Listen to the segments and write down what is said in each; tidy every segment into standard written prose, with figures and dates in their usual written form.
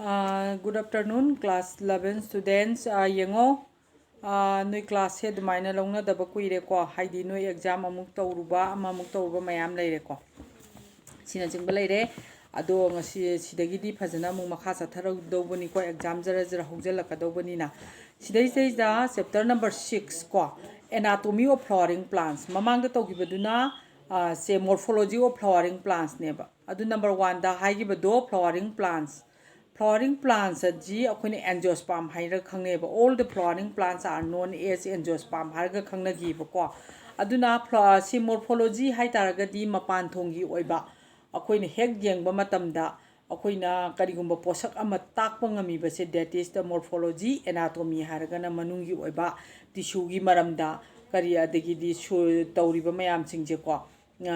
Good afternoon, class 11 students. Yengo, noi class he dumaina longna daba kuire ko haidi noi exam amuk tauruba mayam leire ko. Sina jingba leire ado ngasi sidagi phajana mu makha sathara dobani ko exam jara hojala dobani na. Sidai da chapter number 6 ko anatomy of flowering plants. Mamang da togibaduna se morphology of flowering plants neba. Adu number 1 da haigibado flowering plants. Flowering plants ji akhone angiosperm haira khangne ba all the flowering plants are known as angiosperm harga khangna gi ba ko aduna si morphology hai taraga di mapan thongi oiba akhone hek yengba matamda akhona karigumba posak ama takpa ngami ba se that is the morphology anatomy harga na manungi oiba tissue gi maramda kari adegi di tawriba mayam singje ko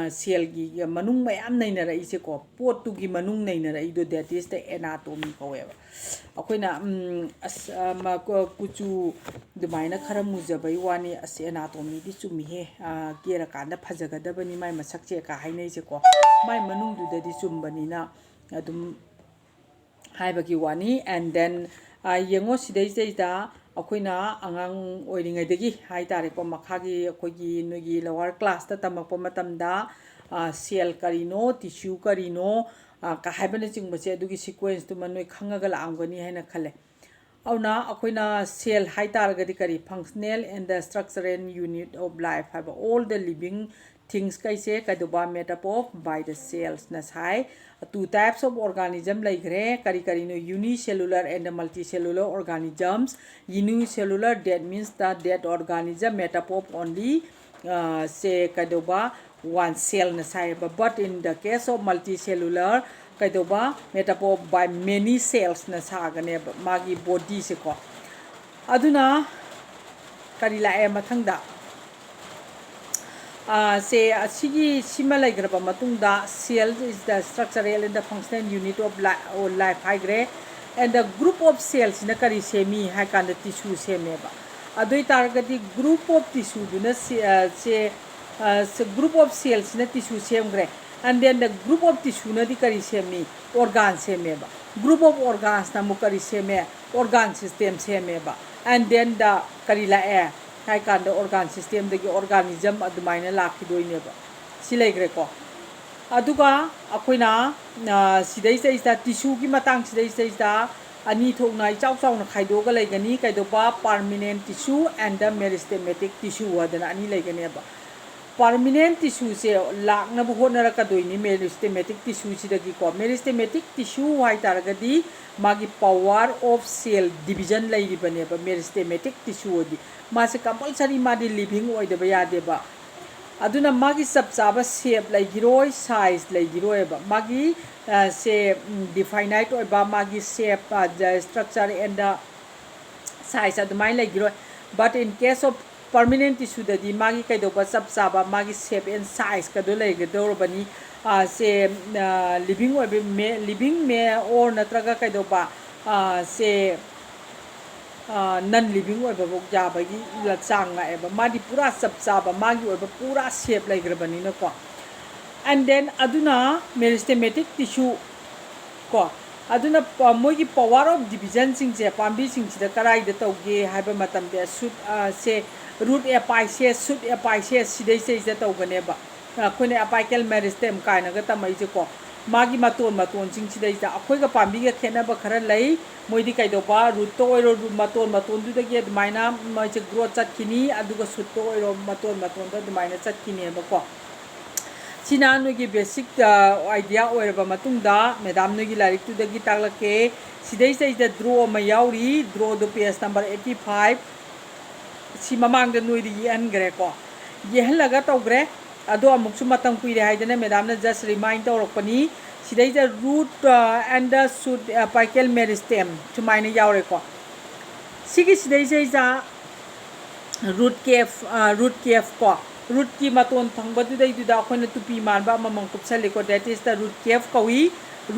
cell gi manung mayam naina ra ise ko pot tu gi manung naina ra ido that is the anatomy ko we akoina ma kuchu dumaina khara mujabai wani as anatomy di chumi he kera kanda phajaga da bani mai masak che ka hainai se ko mai manung du da di chumbani na adum haibagi wani and then yengo sidai da akoina angang oiringai degi hai tare ko makhagi akogi nogi lower class ta tamakpo matamda cell karino tissue karino ka haibana chingbache adugi sequence tu manoi khangaga laamgani haina khale auna akoina cell hai taragadi kari functional and the structural unit of life have all the living things kaise kaduba made up of by the cells na sai two types of organism like kari no unicellular and multicellular organisms. Unicellular, that means that organism made up of only say kadoba one cell na sai but in the case of multicellular kadoba made up of by many cells na sagane magi body se ko aduna kari la e mathangda say asigi similar graba matungda cell is the structural and the functional unit of life high grade and the group of cells in the kari semi high kind of tissue semeba adoi targati group of tissue duna say group of cells in the tissue sem grade and then the group of tissue na di kari semi organ semeba group of organs na mukari seme organ system semeba and then the kari la air hai kan the organ system the organism adumaina lakidoi ba silai gre ko aduga akoina sidai sei sta tissue gi matang sidai sei sta ani thokna chau chau na khaido ga laigani kaidoba permanent tissue and the meristematic tissue wadana ani laigani ba permanent tissue se lakna bu honara ka doini meristematic tissue sidagi ko meristematic tissue hai taragadi magi power of cell division lairi bane ba meristematic tissue di mase compulsory madi living oi de ba yade ba aduna magi sab chaba shape lai giroi size lai giroi ba magi se definite oi ba magi shape the structure and the size adumai lai giroi but in case of permanent tissue da di magi kai do ba sab chaba magi shape and size ka do lai ga do bani se living oi living me or natraga kai do ba se non living oi ba bok ja ba gi la chang nga e ba madi pura sab chaba magi oi ba pura shape lai gra bani na ko and then aduna meristematic tissue ko aduna mogi power of division sing je pambi sing da karai da tauge haiba matam de shoot se root apices shoot apices sidai sei da taugane ba khone apical meristem kaina ga tamai je ko magi maton sing sidai da akhoi ga pambi ga khena ba khara lai moidi kai do ba root to ro maton du da ge maina mai je growth chat kini aduga shoot to ro maton da maina chat kini ba ko China no gi basic idea or ba matungda madam no gi larik tu da gi taglake sidai sei da draw ma yauri draw do page number 85 si mamang da noi di an gre ko ye halaga tawgre ado amuk su matang kuire haidana madam na just remind tawrokpani sidai da root and the shoot apical meristem chumaina yaure ko sigi sidai sei da root cave ko root ki maton thangba du dai du da khona tupi man ba mamang kupsale ko that is the root cave kawi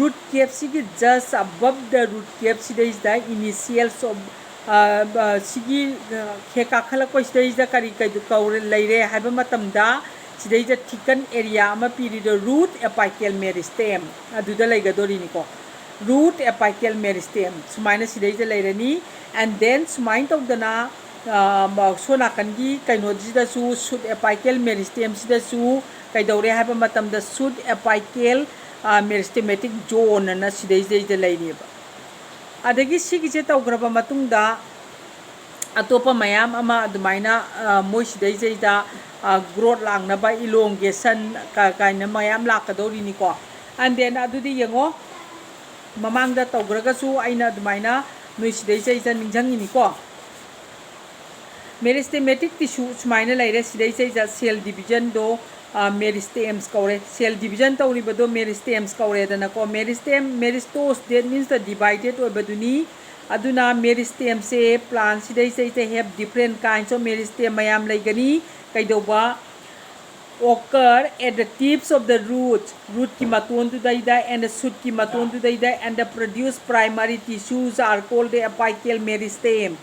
root cave sigi just above the root cave sidai is the initials of sigi kheka khala ko sidai is the kari kai du kaure laire haiba matam da sidai is the thickened area ama piri the root apical meristem adu da laiga dori ni ko root apical meristem sumaina sidai leirani and then sumain tawdana sona kangi kainoji da su shoot apical meristem sida su kaidore haba matam da shoot apical meristematic zone na sidai leini ba adagi sigi je tawgraba matungda atopa mayam ama adumaina moi sidai da growth lang na ba elongation kaina mayam lakadori ni ko and then adudi yengo mamangda tawgragasu aina adumaina noi sidai ningjangi ni ko meristematic tissue sumaina laire sidai cell division do meristems kaure cell division tawri bado meristems kaure dana ko meristos that means the divided obaduni aduna meristem se plant sidai have different kinds of meristem mayam laigani kaidoba occur at the tips of the root ki maton to daida and the shoot ki maton to daida and the produced primary tissues are called the apical meristem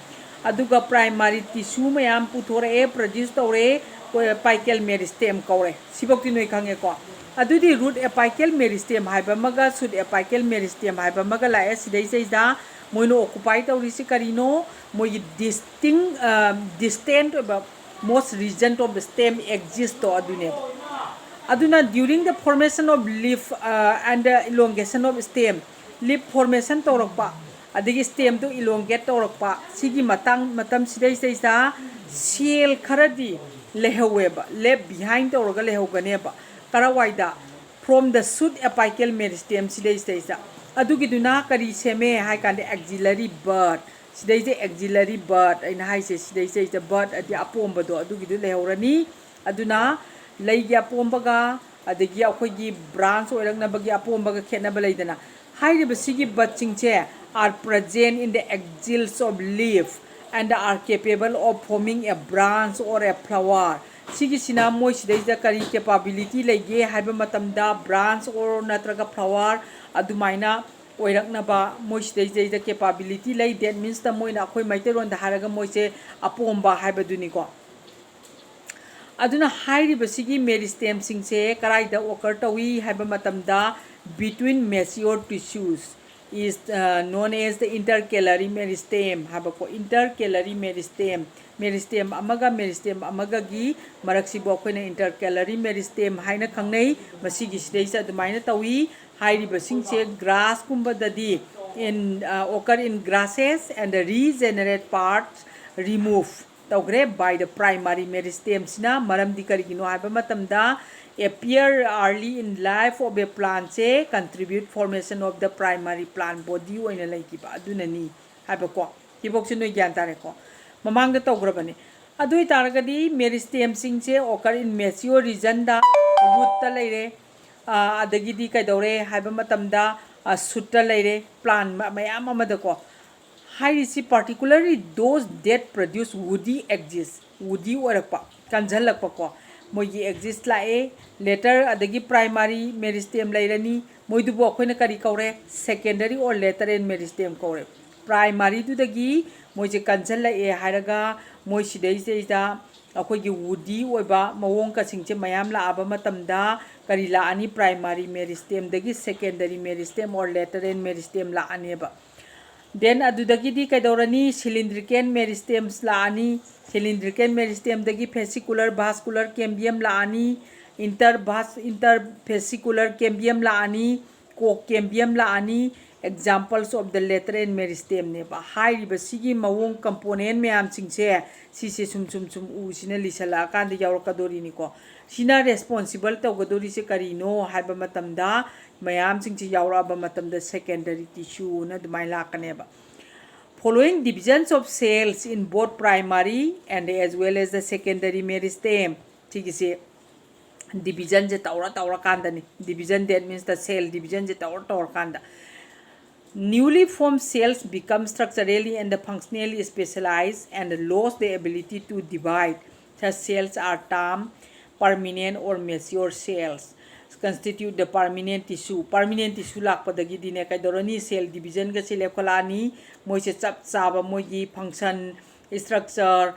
aduga primary tissue mayam puthore produce tore ko apical meristem kaure sibokti noi khange ko adudi root apical meristem haiba maga shoot apical meristem haiba maga la sidai da moino occupy tawri si karino moi distant most region of the stem exists to aduna during the formation of leaf and the elongation of stem leaf formation torokpa adigi stem to elongate torokpa sigi matam sidai sa cell kharadi lehaweba left behind toroga lehoganeba karawaida from the shoot apical meristem sidai sa adugi duna kari seme hai kan axillary bud sidai axillary bud aina hai se sidai bud adi apomba do adugi du lehorani aduna leigi apombaga adigi akhoigi branch oirangna bagi apombaga khenaba leidana hairiba sigi bud chingche are present in the axils of leaf and are capable of forming a branch or a flower sigi sina moi sidai kari capability leige haiba matamda branch or natraga flower adumaina oiraknaba moi sidai capability lei that means the moina akhoi maiteron da haraga moise apomba haibaduni ko aduna hairiba sigi meristem singse karaida occur tawi haiba matamda between mature tissues is known as the intercalary meristem habako intercalary meristem amaga gi maraksi bo khoina intercalary meristem haina khangnei masigi sidai sa adumaina tawi hairiba singse grass kumba dadi in occur in grasses and the regenerate parts remove tawgre by the primary meristem sina maram dikarigino haiba matamda appear early in life of a plant se contribute formation of the primary plant body oina laikiba adunani haiba ko hibok sinoi gyan tare ko mamang da tawgrabani adui taragadi meristem sing se occur in mature region da root ta leire adagidi kaidore haiba matamda shoot ta leire plant mayam amada ko hairisi particularly those that produce woody axis woody orakpa kanjalakpa ko moigi exist lae later adagi primary meristem lairani moidubo khoina kari kaure secondary or later in meristem kaure primary du dagi moije kanjal lae haraga moi sidai da akoigi woody oiba mawong ka singche mayam la aba matamda kari la ani primary meristem dagi secondary meristem or later in meristem la ani ba then adudagi di kaidorani cylindrical meristems la ani cylindrical meristem dagi fascicular vascular cambium la ani interfascicular cambium la ani co-cambium la ani examples of the lateral meristem ne ba hai ba sigi mawong component myam singse sise sum u sina lisala kan de yaur kadori ni ko sina responsible to gadori se karino haiba matamda mayam singchi yaura ba matamda secondary tissue na dumai la kaneba following divisions of cells in both primary and as well as the secondary meristem thigise division je taura kanda ni division that means the cell division je taura kanda newly formed cells become structurally and functionally specialized and lose the ability to divide. Such cells are termed permanent or mature cells. Constitute the permanent tissue. Permanent tissue lakpadagi dine kay dorani cell division ka sila kolani mo se chap chaba mo gi function structure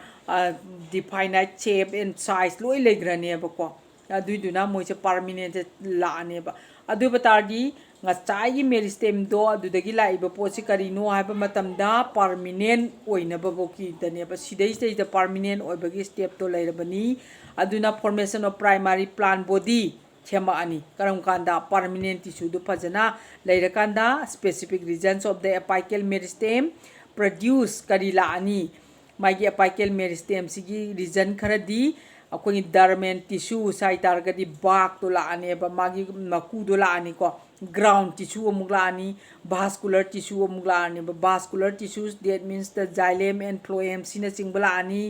definite shape and size loi legrane ba ko adu duna mo se permanent la ne ba adu batargi ngachai meristem do adudagi laiba pochi karino haiba matamda permanent oinaba boki dane ba sidai stage da permanent oibagi step to lairabani aduna formation of primary plant body chema ani karam kanda permanent tissue do phajana lairakanda specific regions of the apical meristem produce karila ani magi apical meristem sigi region kharadi akoi dormant tissue sai targadi bak to la ani ba magi maku do la ani ko ground tissue amugla ani vascular tissue amugla ani ba vascular tissues that means the xylem and phloem sina chingbala ani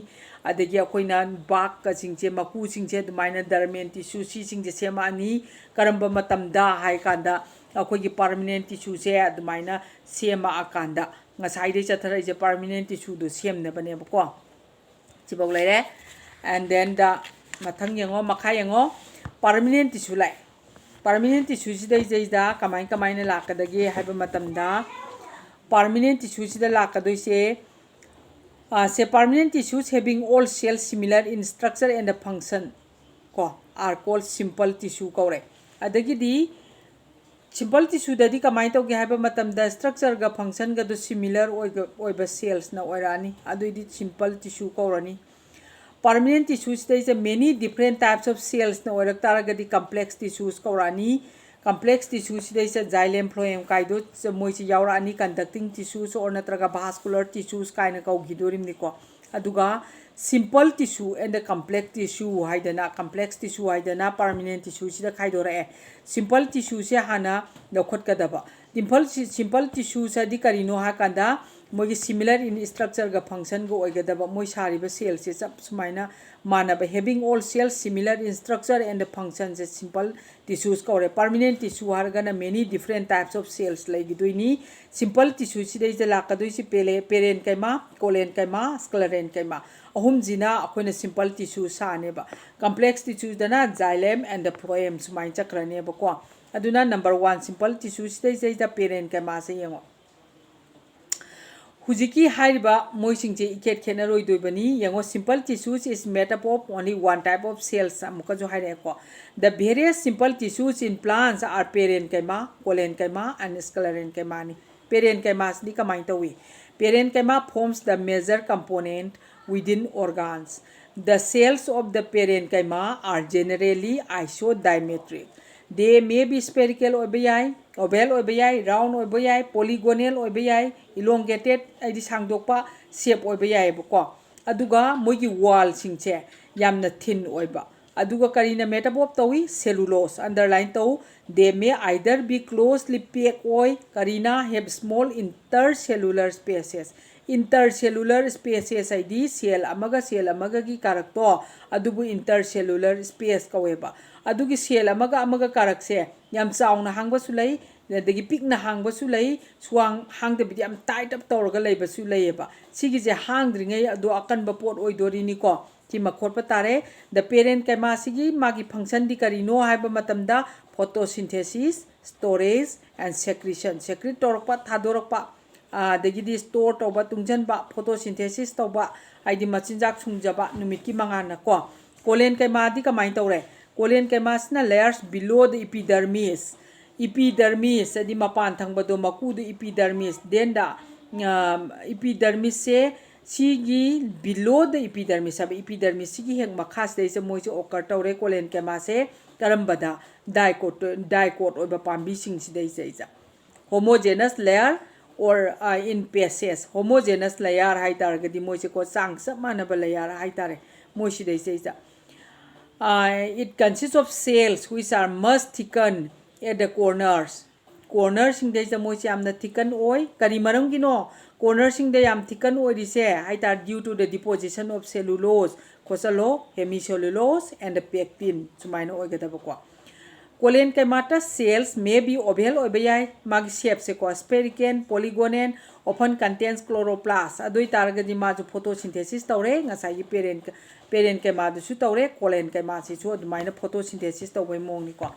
adagi akoina bak ka chingche maku chingche dumaina dormant tissue si chingche sema ani karamba matamda hai kanda akoi gi permanent tissue se dumaina sema akanda ngasai de chathara je permanent tissue do semne bane ba ko chibok lere and then the mathang yango makha yango permanent tissue lai permanent tissue sida da kamai na lakadagi haiba matamda permanent tissue sida lakadoi se permanent tissues having all cells similar in structure and function ko are called simple tissue kore adagi di simple tissue dadi kamai to ge haiba matamda structure ga function ga do similar oiba cells na oirani adoi di simple tissue korani permanent tissues there is many different types of cells na oirak taragadi complex tissues korani complex tissues there is xylem phloem kaido moi chi yaurani conducting tissues or natraga vascular tissues kaina kau gidorim ni ko aduga simple tissue and the complex tissue haidana complex tissue haidana permanent tissue sida khaidora simple tissue se hana lokhot kadaba simple tissue sa di karino ha kanda moi similar in structure ga function go oigadaba moi sari ba cell se chap sumaina manaba having all cells similar in structure and the functions simple tissues kore permanent tissue hargana many different types of cells lagi doini simple tissue sidai jala kadoi si parent kaima colon kaima scleron kaima ahum jina akoina simple tissue sa ne ba complex tissue dana xylem and the phloem sumai chakrane ba ko aduna number 1 simple tissue sidai da parent kaima se yengo Hujiki haiba moisingje iket kenaroi doibani yango simple tissues is made up of only one type of cells amuka jo haire ko the various simple tissues in plants are parenchyma collenchyma and sclerenchyma ni parenchyma ni kamai tawi parenchyma forms the major component within organs the cells of the parenchyma are generally isodiametric they may be spherical obayai oval obayai round obayai polygonal obayai elongated aidi sangdokpa shape obayai bako aduga moigi wall singche yamna thin oiba aduga karina metabop tawi cellulose underline taw they may either be closely packed oi karina have small intercellular spaces id cell amaga gi karakto adubu intercellular space kaweba adugi cell amaga karakse yam chauna hangba sulai dagi pikna hangba sulai suang hangde bi am tight up tawrga leiba sulaiba sigi je hangdringai adu akanba pot oidori ni ko ti makhot patare the parent kaima sigi magi function di karino haiba matamda photosynthesis storage and secretion secrete torpa thadorpa dagi di store toba tungjanba photosynthesis toba aidi machinjak sungjaba numit ki mangana ko colon kaima di kamai tawre colon kaima sna layers below the epidermis adi mapan thangbado makudu epidermis then the epidermis se sigi below the epidermis sigi heng makhas dei se moi se occur tawre colon kaima se karambada dicot oba pambi sing si dei se homogeneous layer or in phases homogeneous layer hai targadi moi se ko chang sa manaba layer hai tare moi si dei se it consists of cells which are much thickened at the corners sing dei se moi se amna thicken oi kari maram gino corner sing de yam thicken oi rise hai tar due to the deposition of cellulose khosalo hemicellulose and the pectin sumaina oi gada ba ko colon kaimata cells may be oval obayai magi shape se ko spherical polygonal often contains chloroplast adoi targadi ma ju photosynthesis tawre ngasai parent kaima du su tawre colon kaima si chu adumaina photosynthesis tawai mong ni ko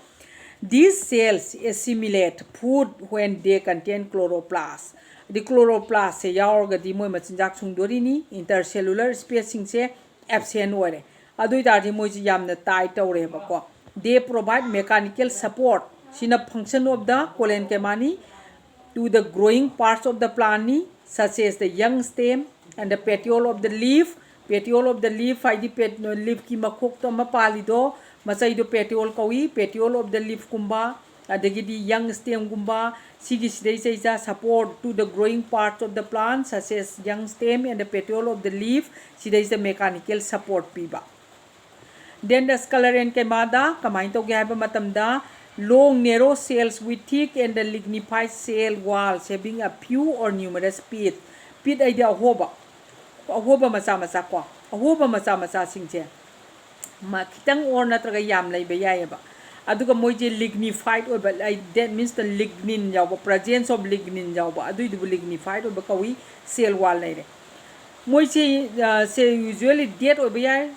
these cells assimilate food when they contain chloroplast the chloroplast se yaurgadi moi machinjak sungdori ni intercellular spacing se absent ore adoi tardi moi ji yamna tight tawre ba ko they provide mechanical support Sina function of the collenchyma ni to the growing parts of the plant ni, such as the young stem and the petiole of the leaf. Petiole of the leaf haidi leaf ki makhok to mapalido masai do petiole kawi. Petiole of the leaf kumba adagidi young stem kumba sigi sidai support to the growing parts of the plant, such as young stem and the petiole of the leaf. Sidai is the mechanical support piba. Then the sclerenchyma da kamai tauge haiba matamda long narrow cells with thick and the lignified cell walls having a few or numerous pit. Pit ay di ahoba macha ko. Ahoba macha singche ma kitang or natraga yam lay bayay ba. Aduga moje lignified or but that means the lignin yaw presence of lignin yaw ba. Adu idu lignified or ba kawi cell wall lay re. Moje say usually dead or bayay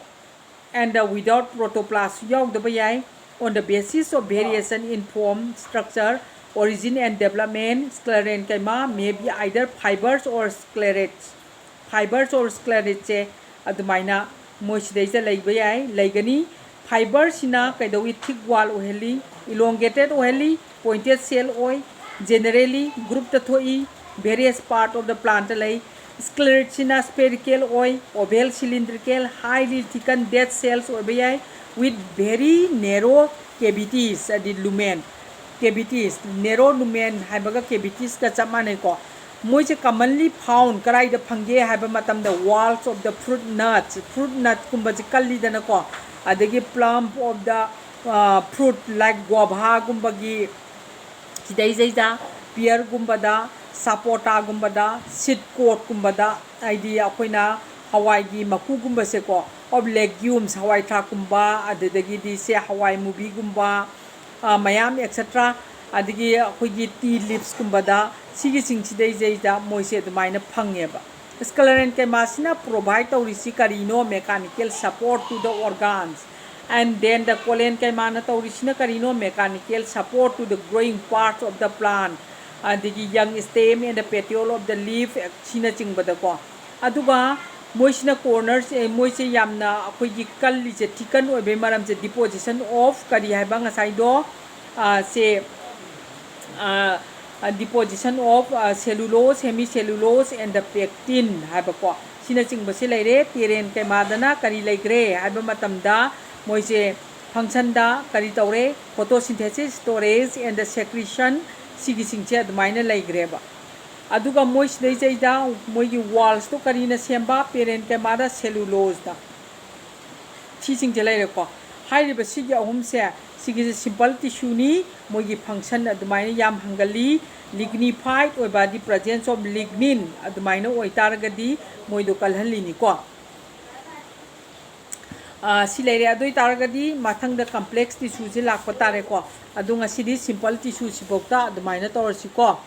and without protoplasm yaw the bayay. On the basis of variation in form, structure, origin and development, sclerenchyma may be either fibers or sclerates. Fibers or sclerates adumaina moisidai laiba yai laigani. Fibers sina kaidawi thick wall oheli, elongated oheli, pointed cell oi, generally group ta thoi various part of the plant lay. Sclerates sina spherical oi, oval cylindrical, highly thickened dead cells obayai with very narrow cavities the lumen cavities narrow lumen haibaga cavities ka chamane ko moise commonly found karai da phangge haiba matam the walls of the fruit nut kumba ji kalli dana ko adagi plum of the fruit like guava gumba gi sidai jaija pear gumba da sapota gumba da seed coat gumba da idea akoina hawai gi maku gumba se ko of legumes hawai thak gumba adagi di se hawai mubi gumba mayam etc adagi akoigi tea leaves gumba da sigi singsidai jaida moise adumaina phangeba. Sclerenchyma sina provide taurisi karino mechanical support to the organs, and then the collenchyma na taurisina karino mechanical support to the growing parts of the plant adagi young stem and the petiole of the leaf sina chingbada ko aduga moisina corners moise yamna akoigi kalli je thicken oibe maram je deposition of kari haiba ngasai do se deposition of cellulose hemicellulose and the pectin haiba ko sina chingbase leire. Parenchyma dana kari leigre haiba matamda moise function da kari taure photosynthesis, storage and the secretion sigi singche admaina leigre ba. Aduga moist dai jaida moigi walls to karina semba parenchyma da cellulose da teaching jelai ko hairi ba sigi ahum se sigi simple tissue ni moigi function admaina yam hangali lignified or by the presence of lignin admaina oi taragadi moido kalhalli ni ko silere adoi taragadi mathang da complex tissue je lakpa tare ko adunga sidi simple tissue sibokta admaina torsi ko